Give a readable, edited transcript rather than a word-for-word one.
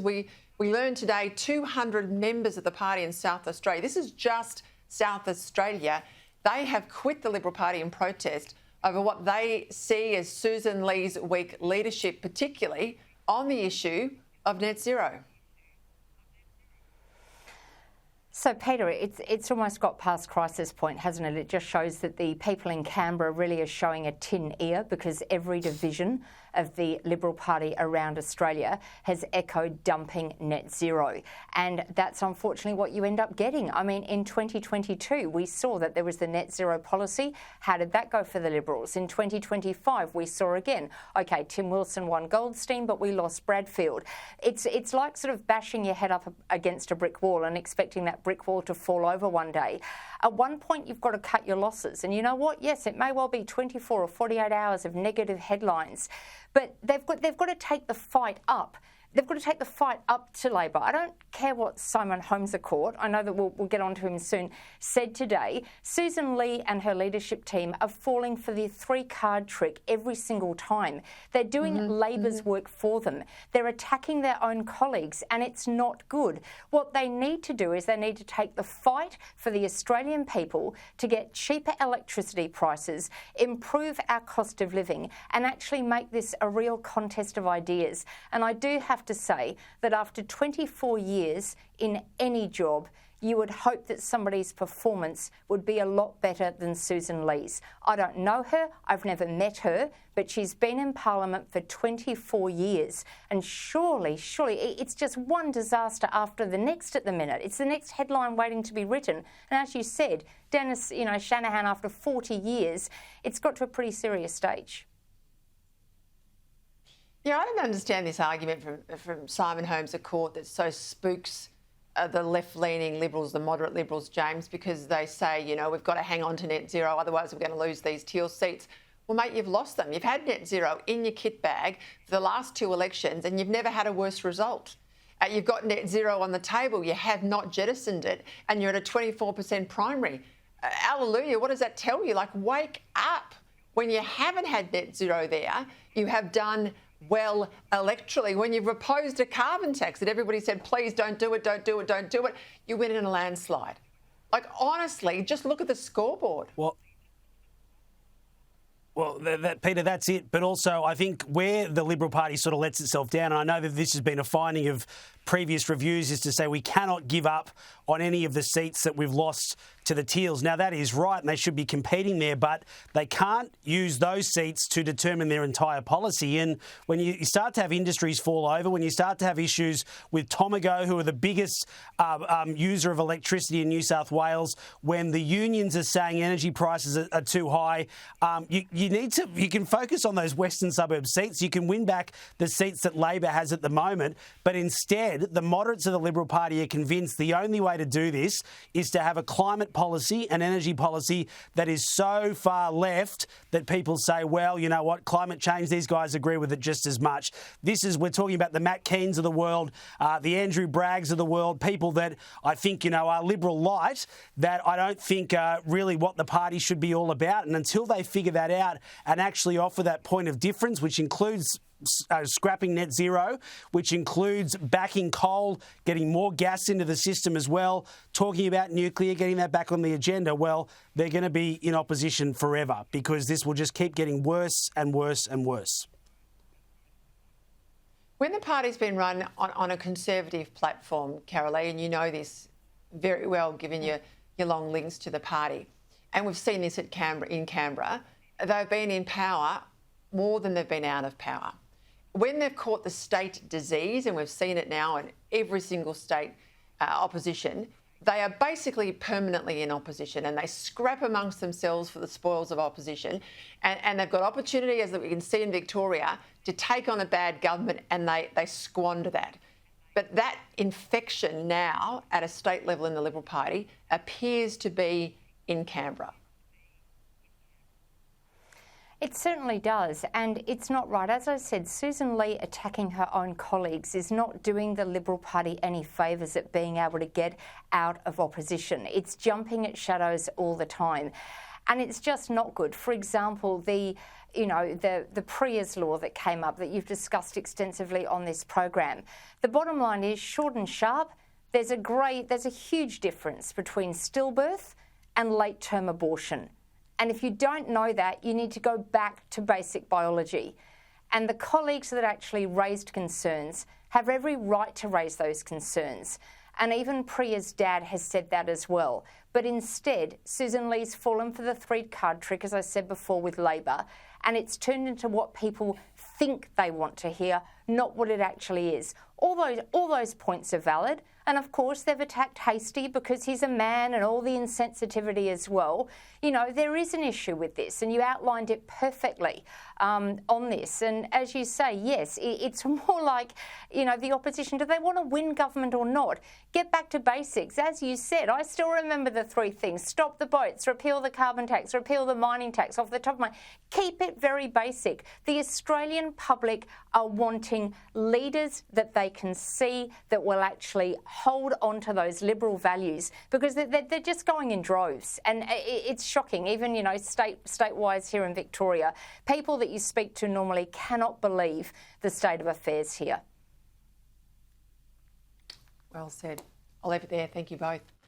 We learned today 200 members of the party in South Australia. This is just South Australia. They have quit the Liberal Party in protest over what they see as Susan Lee's weak leadership, particularly on the issue of net zero. So, Peter, it's almost got past crisis point, hasn't it? It just shows that the people in Canberra really are showing a tin ear, because every division of the Liberal Party around Australia has echoed dumping net zero. And that's unfortunately what you end up getting. I mean, in 2022, we saw that there was the net zero policy. How did that go for the Liberals? In 2025, we saw again, OK, Tim Wilson won Goldstein, but we lost Bradfield. It's like sort of bashing your head up against a brick wall and expecting that brick wall to fall over one day. At one point, you've got to cut your losses. And you know what? Yes, it may well be 24 or 48 hours of negative headlines, but they've got to take the fight up. They've got to take the fight up to Labor. I don't care what Simon Holmes-A-Court, I know that we'll get on to him soon, said today. Susan Lee and her leadership team are falling for the three-card trick every single time. They're doing Labor's work for them. They're attacking their own colleagues, and it's not good. What they need to do is they need to take the fight for the Australian people to get cheaper electricity prices, improve our cost of living, and actually make this a real contest of ideas. And I do have to say that after 24 years in any job, you would hope that somebody's performance would be a lot better than Susan Lee's. I don't know her, I've never met her, but she's been in Parliament for 24 years. And surely, it's just one disaster after the next at the minute. It's the next headline waiting to be written. And as you said, Dennis, Shanahan, after 40 years, it's got to a pretty serious stage. Yeah, I don't understand this argument from Simon Holmes-A-Court that so spooks the left-leaning Liberals, the moderate Liberals, James, because they say, we've got to hang on to net zero, otherwise we're going to lose these teal seats. Well, mate, you've lost them. You've had net zero in your kit bag for the last two elections and you've never had a worse result. You've got net zero on the table. You have not jettisoned it and you're at a 24% primary. Hallelujah, what does that tell you? Like, wake up. When you haven't had net zero there, you have done well electorally. When you've opposed a carbon tax that everybody said, please don't do it, don't do it, don't do it, you win in a landslide. Like, honestly, just look at the scoreboard. Well, Peter, that's it. But also, I think where the Liberal Party sort of lets itself down, and I know that this has been a finding of previous reviews, is to say we cannot give up on any of the seats that we've lost to the Teals. Now, that is right, and they should be competing there, but they can't use those seats to determine their entire policy. And when you start to have industries fall over, when you start to have issues with Tomago, who are the biggest user of electricity in New South Wales, when the unions are saying energy prices are too high, you can focus on those Western suburb seats. You can win back the seats that Labor has at the moment, but instead, the moderates of the Liberal Party are convinced the only way to do this is to have a climate policy, an energy policy that is so far left that people say, well, you know what, climate change, these guys agree with it just as much. We're talking about the Matt Keans of the world, the Andrew Braggs of the world, people that I think, are liberal light, that I don't think are really what the party should be all about. And until they figure that out and actually offer that point of difference, which includes scrapping net zero, which includes backing coal, getting more gas into the system as well, talking about nuclear, getting that back on the agenda, well, they're going to be in opposition forever, because this will just keep getting worse and worse and worse. When the party's been run on a conservative platform, Carolee, and you know this very well given your long links to the party, and we've seen this in Canberra, they've been in power more than they've been out of power. When they've caught the state disease, and we've seen it now in every single state opposition, they are basically permanently in opposition, and they scrap amongst themselves for the spoils of opposition. And they've got opportunity, as we can see in Victoria, to take on a bad government, and they squander that. But that infection now at a state level in the Liberal Party appears to be in Canberra. It certainly does, and it's not right. As I said, Susan Lee attacking her own colleagues is not doing the Liberal Party any favours at being able to get out of opposition. It's jumping at shadows all the time. and it's just not good. For example, the Pria's law that came up that you've discussed extensively on this program. The bottom line is, short and sharp, there's a huge difference between stillbirth and late-term abortion. And if you don't know that, you need to go back to basic biology. And the colleagues that actually raised concerns have every right to raise those concerns. And even Priya's dad has said that as well. But instead, Susan Lee's fallen for the three-card trick, as I said before, with Labor, and it's turned into what people think they want to hear, not what it actually is. All those points are valid. And of course, they've attacked Hastie because he's a man and all the insensitivity as well. You know, there is an issue with this, and you outlined it perfectly on this. And as you say, yes, it's more like, you know, the opposition, do they want to win government or not? Get back to basics. As you said, I still remember the three things: stop the boats, repeal the carbon tax, repeal the mining tax, off the top of my... Keep it very basic. The Australian public are wanting leaders that they can see that will actually hold on to those liberal values, because they're just going in droves. And it's shocking, even, you know, state-wise here in Victoria. People that you speak to normally cannot believe the state of affairs here. Well said. I'll leave it there. Thank you both.